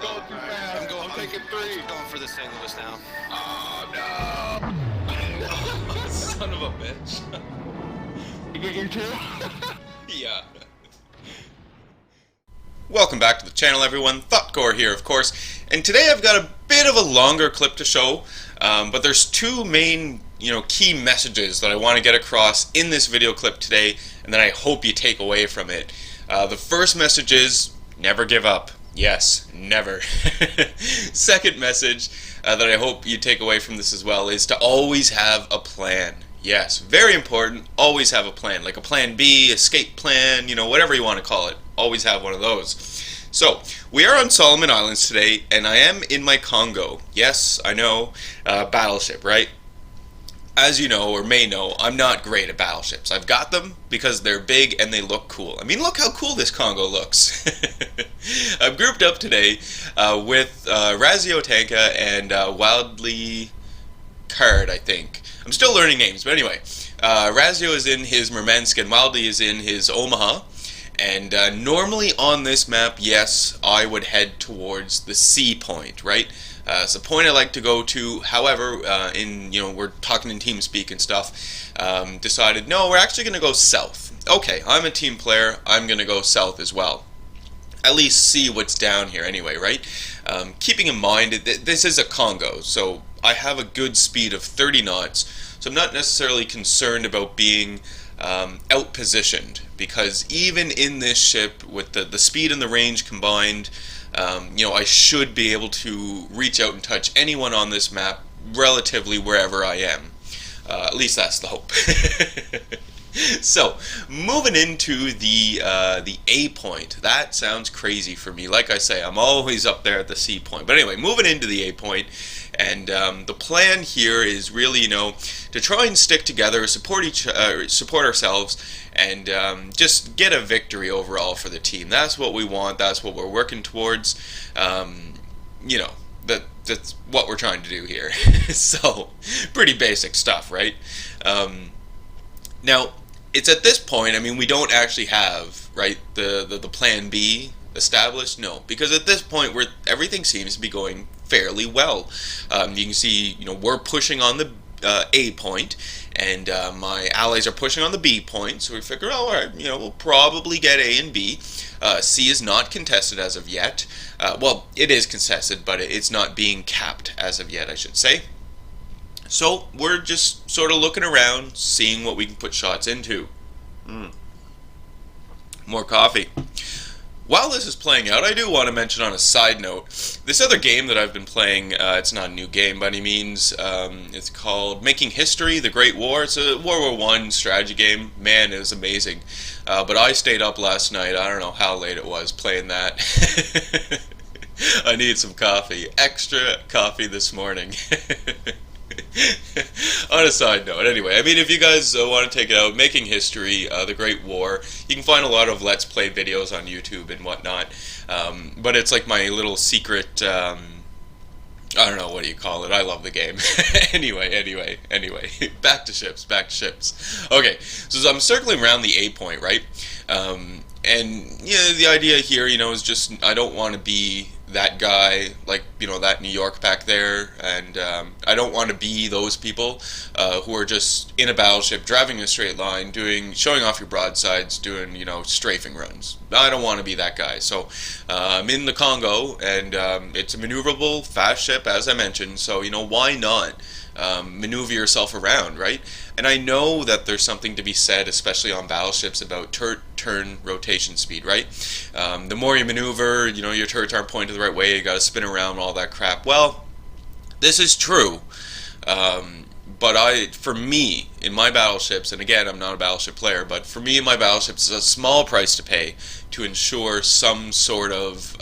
going too fast. I'm taking three. I'm going for the St. Louis now. Oh no! Son of a bitch. You get your two? Yeah. Welcome back to the channel, everyone. Thotgor here, of course. And today I've got a bit of a longer clip to show, but there's two main, key messages that I want to get across in this video clip today, and that I hope you take away from it. The first message is never give up. Yes, never. Second message that I hope you take away from this as well is to always have a plan. Yes, very important. Always have a plan, like a plan B, escape plan, whatever you want to call it. Always have one of those. So, we are on Solomon Islands today, and I am in my Congo. Yes, I know, battleship, right? As you know, or may know, I'm not great at battleships. I've got them because they're big and they look cool. I mean, look how cool this Congo looks. I've grouped up today with Razio Tanka and Wildly Card, I think. I'm still learning names, but anyway. Razio is in his Murmansk and Wildly is in his Omaha. And normally on this map, yes, I would head towards the C point, right? It's a point I like to go to. However, we're talking in TeamSpeak and stuff, decided, no, we're actually going to go south. Okay, I'm a team player. I'm going to go south as well. At least see what's down here anyway, right? Keeping in mind, this is a Congo, so I have a good speed of 30 knots, so I'm not necessarily concerned about being out-positioned, because even in this ship, with the speed and the range combined, I should be able to reach out and touch anyone on this map relatively wherever I am. At least that's the hope. So, moving into the A point. That sounds crazy for me. Like I say, I'm always up there at the C point. But anyway, moving into the A point, and the plan here is really, to try and stick together, support ourselves, and just get a victory overall for the team. That's what we want. That's what we're working towards. That's what we're trying to do here. So, pretty basic stuff, right? Now, it's at this point, we don't actually have, right, the plan B established, no, because at this point everything seems to be going fairly well. You can see, we're pushing on the A point, and my allies are pushing on the B point, so we figure, oh, all right, we'll probably get A and B. C is not contested as of yet. Well, it is contested, but it's not being capped as of yet, I should say. So we're just sort of looking around, seeing what we can put shots into. More coffee. While this is playing out, I do want to mention on a side note, this other game that I've been playing, it's not a new game by any means, it's called Making History, The Great War. It's a World War I strategy game. Man, it was amazing. But I stayed up last night, I don't know how late it was, playing that. I need some coffee. Extra coffee this morning. On a side note, anyway, if you guys want to take it out, Making History, The Great War, you can find a lot of Let's Play videos on YouTube and whatnot, but it's like my little secret, I don't know, what do you call it, I love the game. Anyway, back to ships. Okay, so I'm circling around the A point, right, and, the idea here, is just, I don't want to be that guy, like, that New York back there, and I don't want to be those people who are just in a battleship, driving in a straight line, showing off your broadsides, doing, strafing runs. I don't want to be that guy, so I'm in the Congo, and it's a maneuverable, fast ship, as I mentioned, so, why not maneuver yourself around, right? And I know that there's something to be said, especially on battleships, about turn rotation speed, right? The more you maneuver, your turrets aren't pointed the right way, you gotta spin around, all that crap. Well, this is true, but for me, in my battleships, and again, I'm not a battleship player, but for me in my battleships, it's a small price to pay to ensure some sort of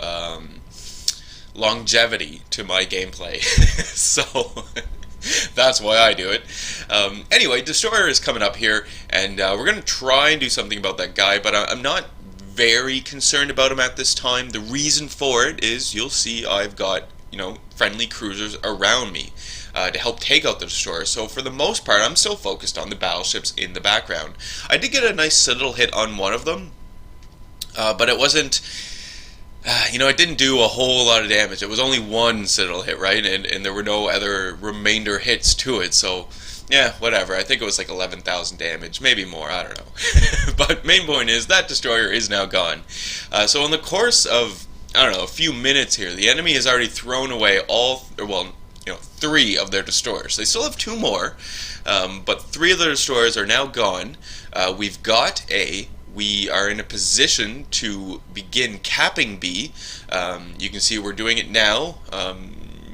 longevity to my gameplay. So that's why I do it. Anyway, Destroyer is coming up here, and we're going to try and do something about that guy, but I'm not very concerned about him at this time. The reason for it is, you'll see I've got, friendly cruisers around me to help take out the Destroyer. So for the most part, I'm still focused on the battleships in the background. I did get a nice little hit on one of them, but it wasn't It didn't do a whole lot of damage. It was only one Citadel hit, right? And there were no other remainder hits to it, so yeah, whatever. I think it was like 11,000 damage, maybe more, I don't know. But main point is that destroyer is now gone. So in the course of, I don't know, a few minutes here, the enemy has already thrown away three of their destroyers. They still have two more, but three of their destroyers are now gone. We are in a position to begin capping B. You can see we're doing it now.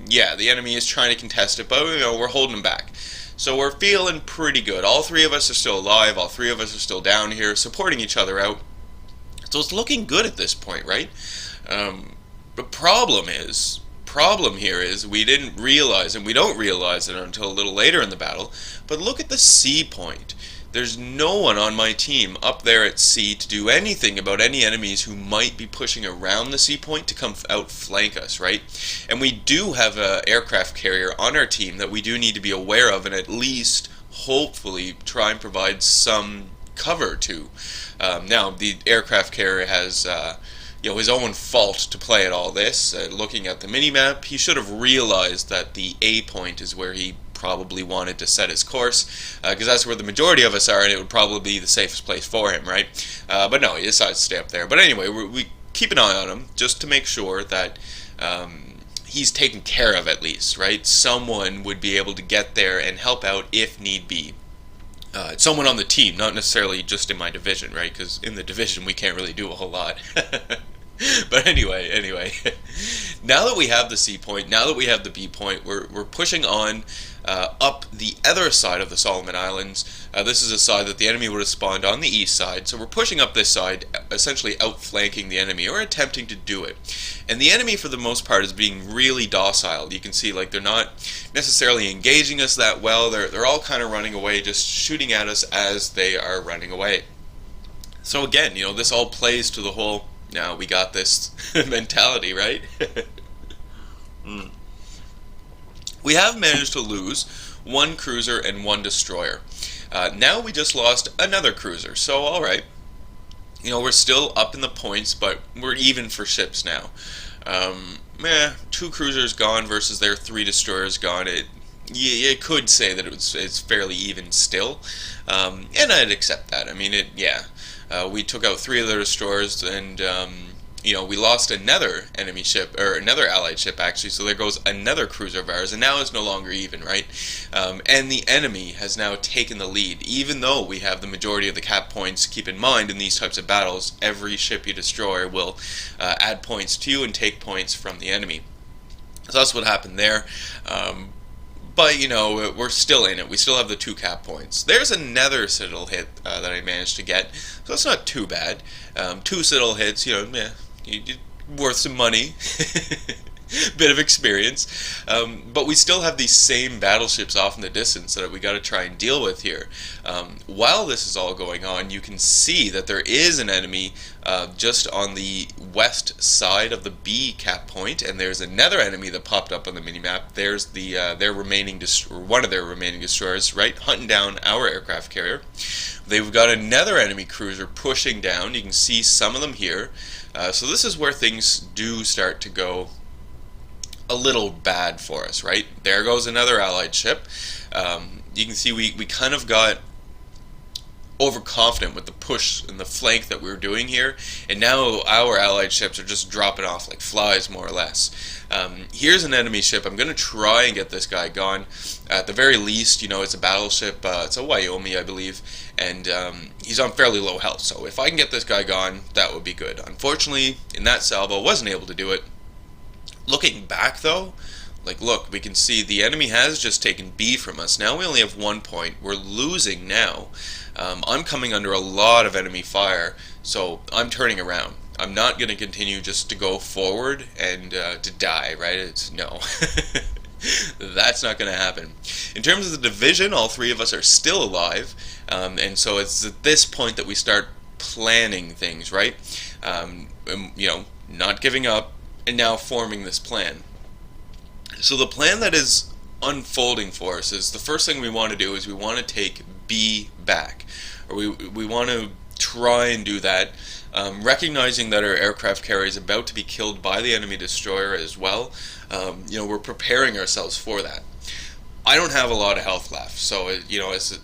Yeah, the enemy is trying to contest it, but we're holding them back. So we're feeling pretty good. All three of us are still alive. All three of us are still down here, supporting each other out. So it's looking good at this point, right? The problem here is we didn't realize, and we don't realize it until a little later in the battle, but look at the C point. There's no one on my team up there at C to do anything about any enemies who might be pushing around the C point to come outflank us, right? And we do have an aircraft carrier on our team that we do need to be aware of and at least, hopefully, try and provide some cover to. Now, the aircraft carrier has his own fault to play at all this. Looking at the minimap, he should have realized that the A point is where he probably wanted to set his course, because that's where the majority of us are, and it would probably be the safest place for him, right? But no, he decides to stay up there. But anyway, we keep an eye on him just to make sure that he's taken care of at least, right? Someone would be able to get there and help out if need be. Someone on the team, not necessarily just in my division, right? Because in the division we can't really do a whole lot. But anyway, now that we have the C point, now that we have the B point, we're pushing on up the other side of the Solomon Islands. This is a side that the enemy would have spawned on the east side, so we're pushing up this side, essentially outflanking the enemy, or attempting to do it. And the enemy, for the most part, is being really docile. You can see, like, they're not necessarily engaging us that well. They're all kind of running away, just shooting at us as they are running away. So again, this all plays to the whole, now we got this mentality, right? We have managed to lose one cruiser and one destroyer. Now we just lost another cruiser, so alright. We're still up in the points, but we're even for ships now. Two cruisers gone versus their three destroyers gone. You could say that it's fairly even still, and I'd accept that. I mean, we took out three of their destroyers, and we lost another enemy ship, or another allied ship actually, so there goes another cruiser of ours, and now it's no longer even, right? And the enemy has now taken the lead, even though we have the majority of the cap points. Keep in mind, in these types of battles, every ship you destroy will add points to you and take points from the enemy. So that's what happened there. But, we're still in it. We still have the 2 cap points. There's another Citadel hit that I managed to get, so it's not too bad. 2 Citadel hits, worth some money. Bit of experience. But we still have these same battleships off in the distance that we got to try and deal with here. While this is all going on, you can see that there is an enemy just on the west side of the B cap point, and there's another enemy that popped up on the minimap. There's one of their remaining destroyers, right, hunting down our aircraft carrier. They've got another enemy cruiser pushing down. You can see some of them here. So this is where things do start to go a little bad for us, right? There goes another allied ship. You can see we kind of got overconfident with the push and the flank that we were doing here, and now our allied ships are just dropping off like flies, more or less. Here's an enemy ship. I'm going to try and get this guy gone. At the very least, it's a battleship. It's a Wyoming, I believe, and he's on fairly low health, so if I can get this guy gone, that would be good. Unfortunately, in that salvo, I wasn't able to do it. Looking back, though, look, we can see the enemy has just taken B from us. Now we only have 1 point. We're losing now. I'm coming under a lot of enemy fire, so I'm turning around. I'm not going to continue just to go forward and to die, right? No. That's not going to happen. In terms of the division, all 3 of us are still alive, and so it's at this point that we start planning things, right? Not giving up, and now forming this plan. So the plan that is unfolding for us is, the first thing we want to do is we want to take B back, or we want to try and do that recognizing that our aircraft carrier is about to be killed by the enemy destroyer as well. We're preparing ourselves for that. I don't have a lot of health left, so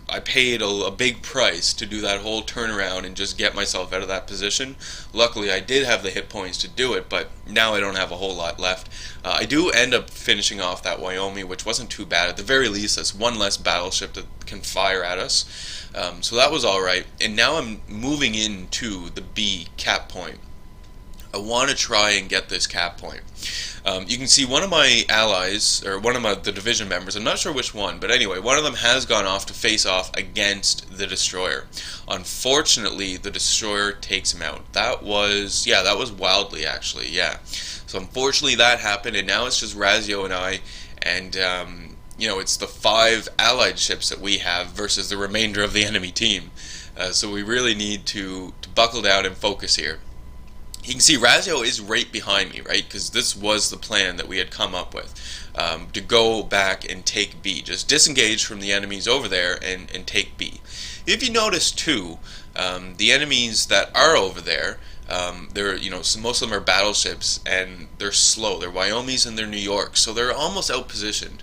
I paid a big price to do that whole turnaround and just get myself out of that position. Luckily, I did have the hit points to do it, but now I don't have a whole lot left. I do end up finishing off that Wyoming, which wasn't too bad. At the very least, that's one less battleship that can fire at us, so that was all right. And now I'm moving into the B cap point. I want to try and get this cap point. You can see one of my allies, or the division members, I'm not sure which one, but anyway, one of them has gone off to face off against the destroyer. Unfortunately, the destroyer takes him out. That was wildly, actually, yeah. So unfortunately that happened, and now it's just Razio and I, and it's the 5 allied ships that we have versus the remainder of the enemy team. So we really need to buckle down and focus here. You can see Razio is right behind me, right? Because this was the plan that we had come up with, to go back and take B. Just disengage from the enemies over there and take B. If you notice too, the enemies that are over there, most of them are battleships and they're slow. They're Wyomings and they're New Yorks, so they're almost outpositioned.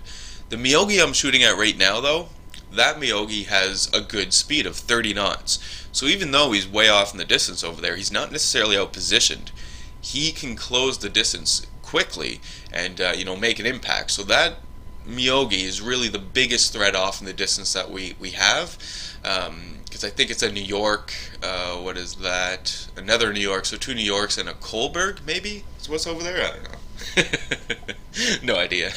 The Miyogi I'm shooting at right now, though, that Miyogi has a good speed of 30 knots. So even though he's way off in the distance over there, he's not necessarily outpositioned. He can close the distance quickly and make an impact. So that Miyogi is really the biggest threat off in the distance that we have. Because I think it's a New York, what is that? Another New York, so 2 New Yorks and a Kohlberg, maybe? Is what's over there? I don't know. No idea.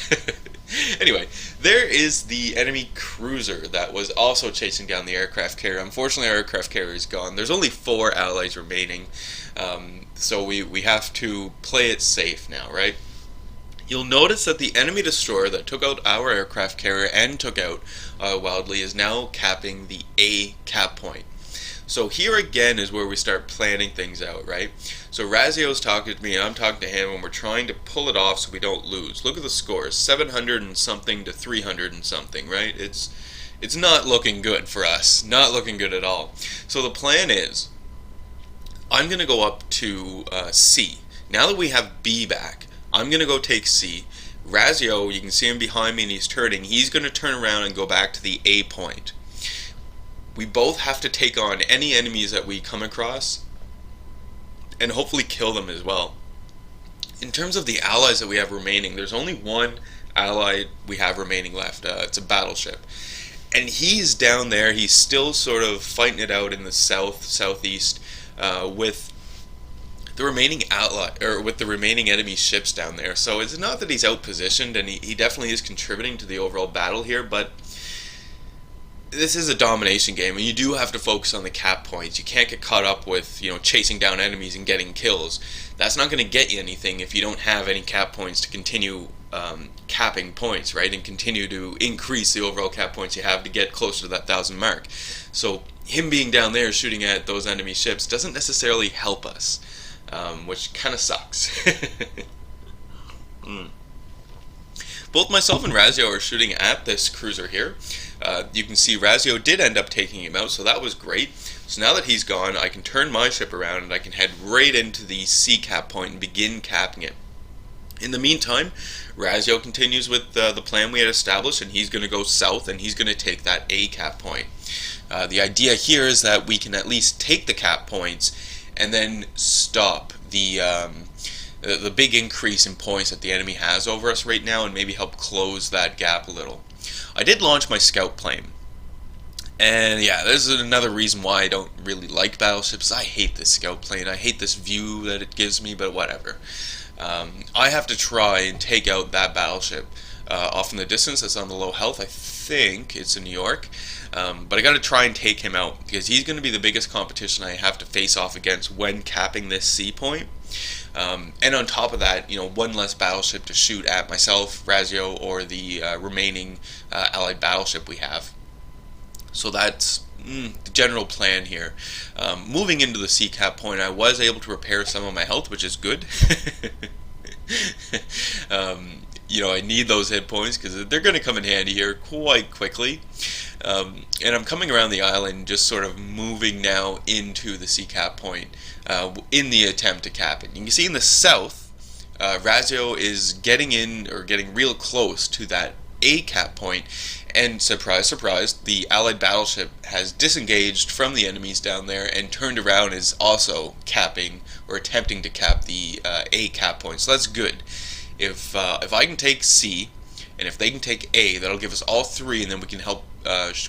Anyway, there is the enemy cruiser that was also chasing down the aircraft carrier. Unfortunately, our aircraft carrier is gone. There's only 4 allies remaining, so we have to play it safe now, right? You'll notice that the enemy destroyer that took out our aircraft carrier and took out Wildly is now capping the A cap point. So here again is where we start planning things out, right? So Razio's talking to me, and I'm talking to him, and we're trying to pull it off so we don't lose. Look at the scores, 700 and something to 300 and something, right? It's not looking good for us, not looking good at all. So the plan is, I'm going to go up to C. Now that we have B back, I'm going to go take C. Razio, you can see him behind me and he's turning. He's going to turn around and go back to the A point. We both have to take on any enemies that we come across and hopefully kill them as well. In terms of the allies that we have remaining, there's only one ally we have remaining left. It's a battleship. And he's down there. He's still sort of fighting it out in the southeast with the remaining with the remaining enemy ships down there. So it's not that he's outpositioned, and he definitely is contributing to the overall battle here, but this is a domination game, and you do have to focus on the cap points. You can't get caught up with chasing down enemies and getting kills. That's not going to get you anything if you don't have any cap points to continue capping points, right? And continue to increase the overall cap points you have to get closer to that 1,000 mark. So him being down there shooting at those enemy ships doesn't necessarily help us, which kind of sucks. Both myself and Razio are shooting at this cruiser here. You can see Razio did end up taking him out, so that was great. So now that he's gone, I can turn my ship around and I can head right into the C cap point and begin capping it. In the meantime, Razio continues with the plan we had established, and he's going to go south and he's going to take that A cap point. The idea here is that we can at least take the cap points and then stop the big increase in points that the enemy has over us right now, and maybe help close that gap a little. I did launch my scout plane, and yeah, this is another reason why I don't really like battleships. I hate this scout plane. I hate this view that it gives me, but whatever. I have to try and take out that battleship off in the distance that's on the low health. I think it's in New York, but I got to try and take him out because he's going to be the biggest competition I have to face off against when capping this C point. And on top of that, one less battleship to shoot at myself, Razio, or the remaining allied battleship we have. So that's the general plan here. Moving into the C cap point, I was able to repair some of my health, which is good. I need those hit points because they're going to come in handy here quite quickly. And I'm coming around the island, just sort of moving now into the sea cap point in the attempt to cap it. You can see in the south, Razio is getting in, or getting real close to that A cap point, and surprise, surprise, the Allied battleship has disengaged from the enemies down there and turned around, is also capping, or attempting to cap the A cap point. So that's good. If I can take C, and if they can take A, that'll give us all three, and then we can help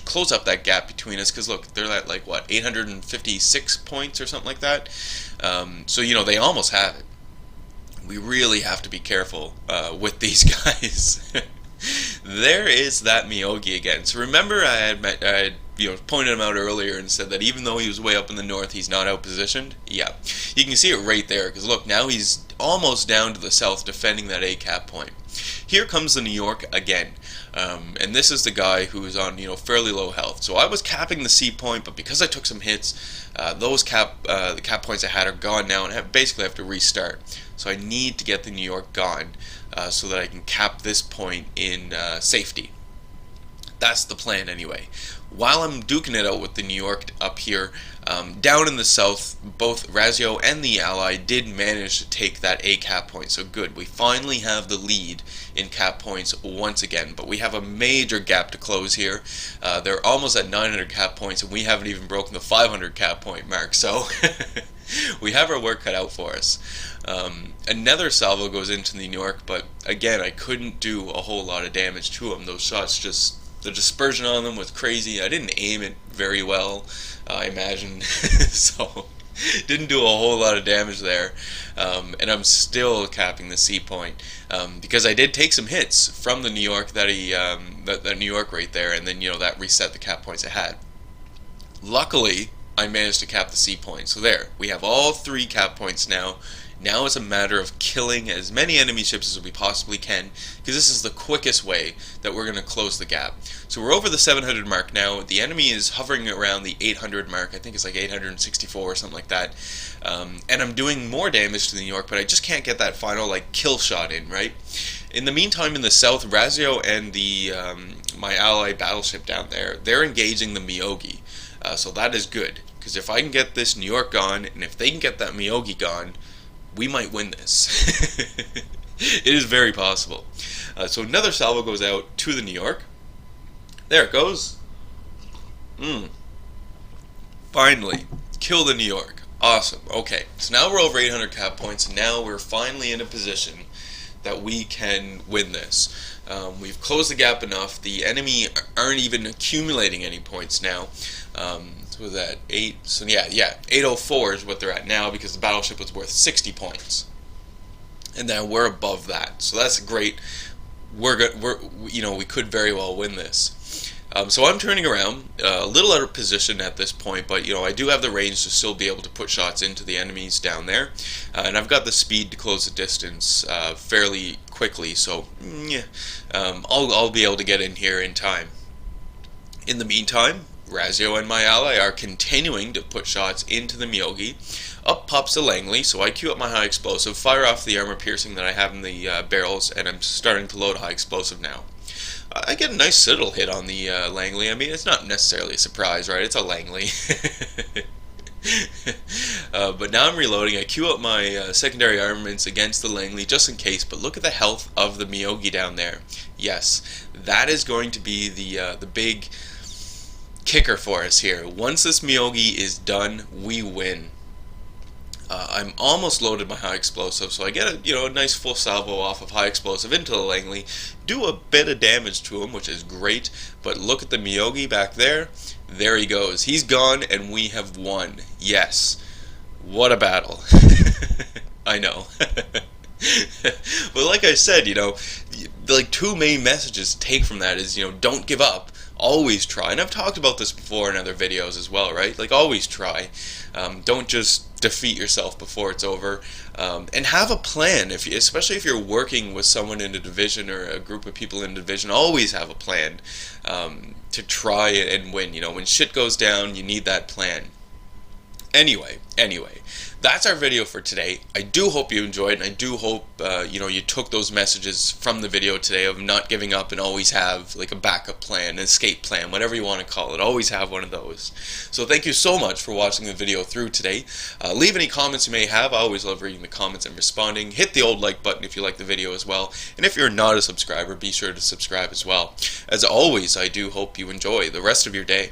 close up that gap between us. Because look, they're at like what, 856 points or something like that. So you know, they almost have it. We really have to be careful with these guys. There is that Miyogi again. So remember, I had pointed him out earlier and said that even though he was way up in the north, he's not outpositioned. Yeah, you can see it right there. Because look, now he's almost down to the south, defending that A cap point. Here comes the New York again, and this is the guy who is on fairly low health. So I was capping the C point, but because I took some hits, those the cap points I had are gone now, and I basically have to restart. So I need to get the New York gone so that I can cap this point in safety. That's the plan anyway. While I'm duking it out with the New York up here, down in the south, both Razio and the Ally did manage to take that A cap point. So good, we finally have the lead in cap points once again, but we have a major gap to close here. They're almost at 900 cap points, and we haven't even broken the 500 cap point mark, so we have our work cut out for us. Another salvo goes into the New York, but again, I couldn't do a whole lot of damage to them. Those shots the dispersion on them was crazy. I didn't aim it very well, I imagine, so didn't do a whole lot of damage there. And I'm still capping the C point because I did take some hits from the New York that New York right there, and then that reset the cap points I had. Luckily, I managed to cap the C point. So there, we have all three cap points now. Now it's a matter of killing as many enemy ships as we possibly can, because this is the quickest way that we're going to close the gap. So we're over the 700 mark now. The enemy is hovering around the 800 mark. I think it's like 864 or something like that. And I'm doing more damage to the New York, but I just can't get that final kill shot in, right? In the meantime, in the south, Razio and the my ally battleship down there, they're engaging the Miyogi. So that is good, because if I can get this New York gone, and if they can get that Miyogi gone, we might win this. It is very possible. So another salvo goes out to the New York. There it goes. Finally, kill the New York. Awesome. Okay, so now we're over 800 cap points, and now we're finally in a position that we can win this. We've closed the gap enough. The enemy aren't even accumulating any points now. So was that 8? So yeah, 804 is what they're at now, because the battleship was worth 60 points, and now we're above that. So that's great. We could very well win this. So I'm turning around, a little out of position at this point, but I do have the range to still be able to put shots into the enemies down there, and I've got the speed to close the distance fairly quickly. So I'll be able to get in here in time. In the meantime, Razio and my ally are continuing to put shots into the Miyogi. Up pops the Langley, so I queue up my high explosive, fire off the armor piercing that I have in the barrels, and I'm starting to load high explosive now. I get a nice citadel hit on the Langley. I mean, it's not necessarily a surprise, right? It's a Langley. But now I'm reloading. I queue up my secondary armaments against the Langley just in case, but look at the health of the Miyogi down there. Yes, that is going to be the big kicker for us here. Once this Miyogi is done, we win. I'm almost loaded my high explosive, so I get a nice full salvo off of high explosive into the Langley, do a bit of damage to him, which is great. But look at the Miyogi back there. There he goes. He's gone, and we have won. Yes. What a battle. I know. But like I said, two main messages to take from that is, don't give up. Always try. And I've talked about this before in other videos as well, right? Always try. Don't just defeat yourself before it's over. And have a plan, especially if you're working with someone in a division or a group of people in a division. Always have a plan to try and win. When shit goes down, you need that plan. Anyway, that's our video for today. I do hope you enjoyed, and I do hope you took those messages from the video today of not giving up and always have like a backup plan, an escape plan, whatever you want to call it. Always have one of those. So thank you so much for watching the video through today. Leave any comments you may have. I always love reading the comments and responding. Hit the old like button if you like the video as well. And if you're not a subscriber, be sure to subscribe as well. As always, I do hope you enjoy the rest of your day.